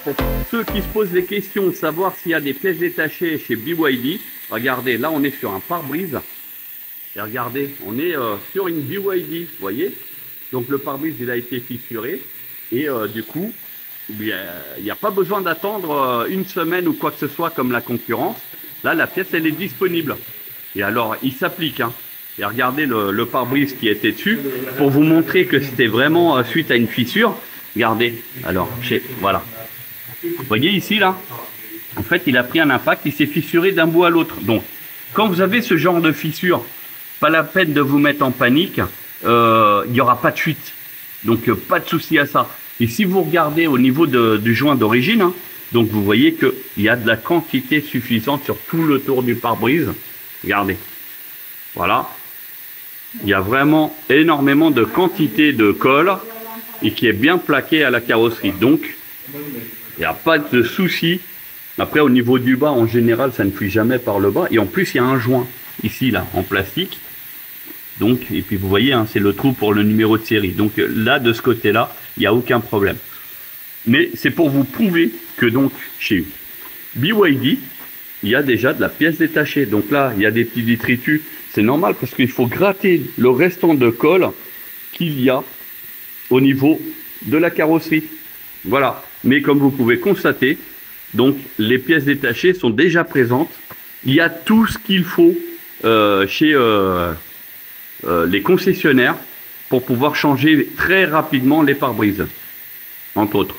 pour ceux qui se posent des questions de savoir s'il y a des pièces détachées chez BYD, regardez, là on est sur un pare-brise. Et regardez, on est sur une BYD, vous voyez. Donc le pare-brise il a été fissuré. Et du coup, il n'y a pas besoin d'attendre une semaine ou quoi que ce soit comme la concurrence. Là, la pièce elle est disponible. Et alors, il s'applique. Hein. Et regardez le pare-brise qui était dessus pour vous montrer que c'était vraiment suite à une fissure. Regardez, alors, voilà. Vous voyez ici, là, en fait, il a pris un impact, il s'est fissuré d'un bout à l'autre. Donc, quand vous avez ce genre de fissure, pas la peine de vous mettre en panique, il n'y aura pas de fuite. Donc, pas de souci à ça. Et si vous regardez au niveau du joint d'origine, hein, donc vous voyez qu'il y a de la quantité suffisante sur tout le tour du pare-brise. Regardez. Voilà. Il y a vraiment énormément de quantité de colle et qui est bien plaqué à la carrosserie. Donc, il n'y a pas de souci. Après, au niveau du bas, en général, ça ne fuit jamais par le bas. Et en plus, il y a un joint ici, là, en plastique. Donc, et puis vous voyez, hein, c'est le trou pour le numéro de série. Donc là, de ce côté-là, il n'y a aucun problème. Mais c'est pour vous prouver que donc, chez BYD, il y a déjà de la pièce détachée. Donc là, il y a des petits détritus. C'est normal parce qu'il faut gratter le restant de colle qu'il y a au niveau de la carrosserie. Voilà. Mais comme vous pouvez constater, donc les pièces détachées sont déjà présentes. Il y a tout ce qu'il faut chez les concessionnaires pour pouvoir changer très rapidement les pare-brises, entre autres.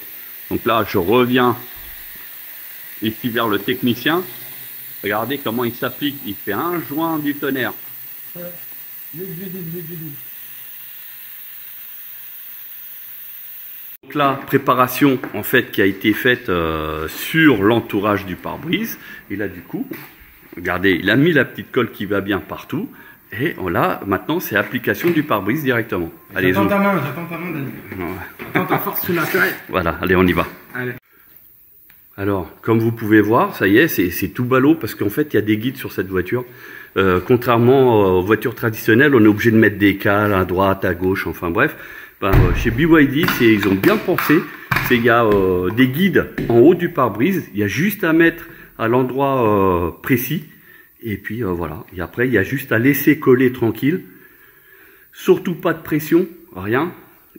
Donc là, je reviens ici vers le technicien. Regardez comment il s'applique. Il fait un joint du tonnerre. Donc la préparation en fait qui a été faite sur l'entourage du pare-brise. Et là du coup, regardez, il a mis la petite colle qui va bien partout. Et là, maintenant, c'est application du pare-brise directement. Allez, j'attends ta main, Daniel. Attends ta force sous la taille. Voilà, allez, on y va. Allez. Alors, comme vous pouvez voir, ça y est, c'est tout ballot parce qu'en fait, il y a des guides sur cette voiture. Contrairement aux voitures traditionnelles, on est obligé de mettre des cales à droite, à gauche, enfin bref. Ben, chez BYD, ils ont bien pensé. Il y a des guides en haut du pare-brise. Il y a juste à mettre à l'endroit précis. Et puis voilà. Et après, il y a juste à laisser coller tranquille. Surtout pas de pression, rien.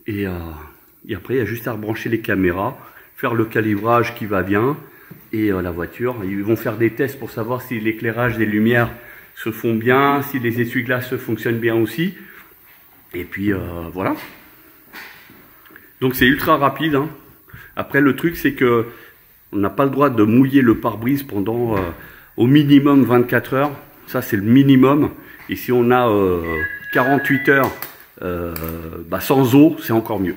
Et après, il y a juste à rebrancher les caméras, faire le calibrage qui va bien. Et la voiture, ils vont faire des tests pour savoir si l'éclairage des lumières se font bien, si les essuie-glaces fonctionnent bien aussi. Et puis voilà. Donc c'est ultra rapide. Hein. Après, le truc, c'est que on n'a pas le droit de mouiller le pare-brise pendant au minimum 24 heures. Ça, c'est le minimum. Et si on a 48 heures sans eau, c'est encore mieux.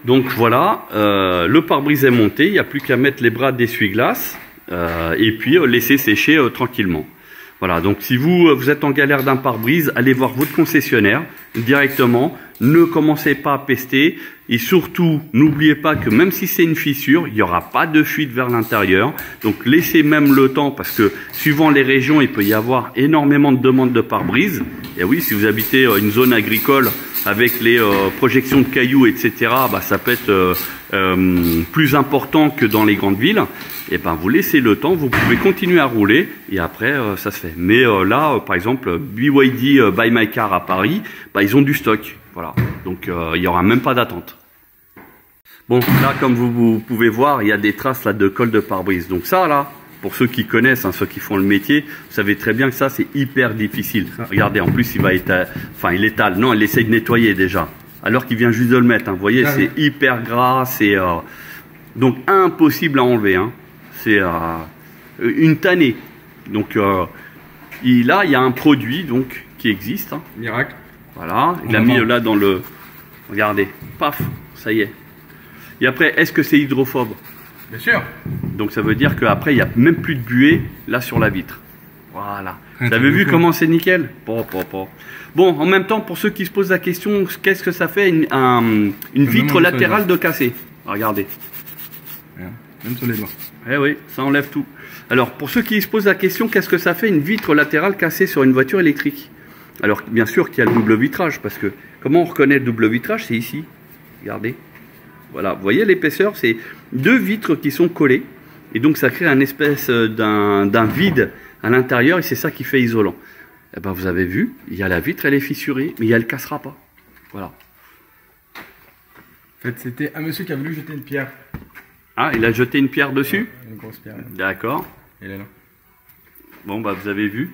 Donc voilà, le pare-brise est monté. Il n'y a plus qu'à mettre les bras d'essuie-glace et puis laisser sécher tranquillement. Voilà, donc si vous êtes en galère d'un pare-brise, allez voir votre concessionnaire directement. Ne commencez pas à pester. Et surtout, n'oubliez pas que même si c'est une fissure, il n'y aura pas de fuite vers l'intérieur. Donc laissez même le temps parce que suivant les régions, il peut y avoir énormément de demandes de pare-brise. Et oui, si vous habitez une zone agricole avec les projections de cailloux, etc., ça peut être plus important que dans les grandes villes. Et vous laissez le temps, vous pouvez continuer à rouler et après ça se fait. Mais là, par exemple, BYD Buy My Car à Paris, ils ont du stock. Voilà, donc il n'y aura même pas d'attente. Bon, là, comme vous pouvez voir, il y a des traces là de colle de pare-brise. Donc ça, là, pour ceux qui connaissent, hein, ceux qui font le métier, vous savez très bien que ça, c'est hyper difficile. Regardez, en plus, il va il étale. Non, il essaye de nettoyer déjà, alors qu'il vient juste de le mettre. Hein. Vous voyez, c'est hyper gras, c'est donc impossible à enlever. Hein. C'est une tannée. Donc là, il y a un produit donc qui existe. Hein. Miracle. Voilà, il a mis là dans le... Regardez, paf, ça y est. Et après, est-ce que c'est hydrophobe? Bien sûr. Donc ça veut dire qu'après, il n'y a même plus de buée là sur la vitre. Voilà. Vous avez vu comment c'est nickel? Bon, en même temps, pour ceux qui se posent la question, qu'est-ce que ça fait une vitre latérale de cassé? Regardez. Même sur les doigts. Eh oui, ça enlève tout. Alors, pour ceux qui se posent la question, qu'est-ce que ça fait une vitre latérale cassée sur une voiture électrique? Alors, bien sûr qu'il y a le double vitrage, parce que comment on reconnaît le double vitrage? C'est ici. Regardez. Voilà, vous voyez l'épaisseur, c'est 2 vitres qui sont collées. Et donc ça crée un espèce d'un vide à l'intérieur et c'est ça qui fait isolant. Et ben vous avez vu, il y a la vitre, elle est fissurée, mais elle ne cassera pas. Voilà. En fait, c'était un monsieur qui a voulu jeter une pierre. Ah, il a jeté une pierre dessus? Une grosse pierre. D'accord. Elle est là. Bon, bah vous avez vu.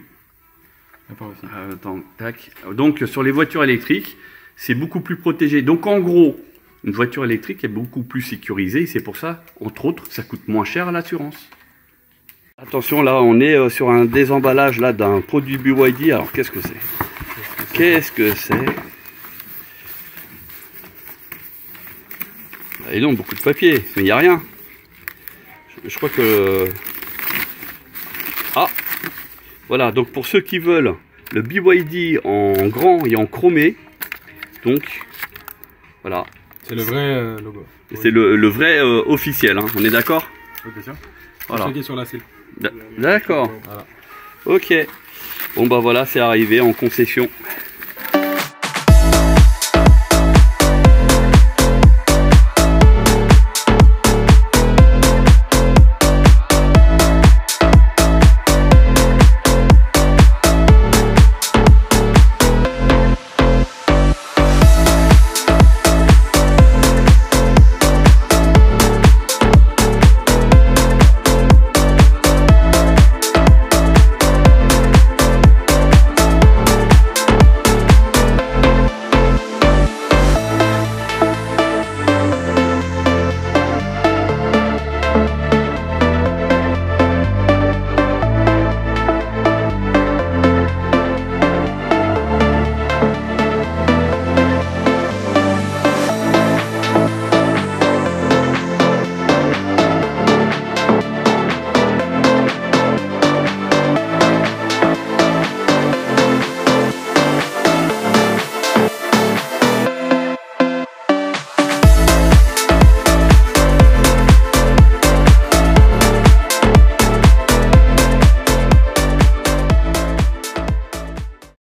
Pas aussi. Attends, tac. Donc sur les voitures électriques, c'est beaucoup plus protégé. Donc en gros, une voiture électrique est beaucoup plus sécurisée. C'est pour ça, entre autres, ça coûte moins cher à l'assurance. Attention, là, on est sur un désemballage là d'un produit BYD. Alors, qu'est-ce que c'est? Qu'est-ce que c'est? Et donc, beaucoup de papier, mais il n'y a rien. Je crois que... Ah! Voilà, donc pour ceux qui veulent le BYD en grand et en chromé, donc, voilà. C'est le vrai logo. C'est le vrai officiel, hein. On est d'accord? Oui, bien sûr. Voilà. Checker sur la selle. D'accord. Voilà. Ok. Bon bah voilà, c'est arrivé en concession.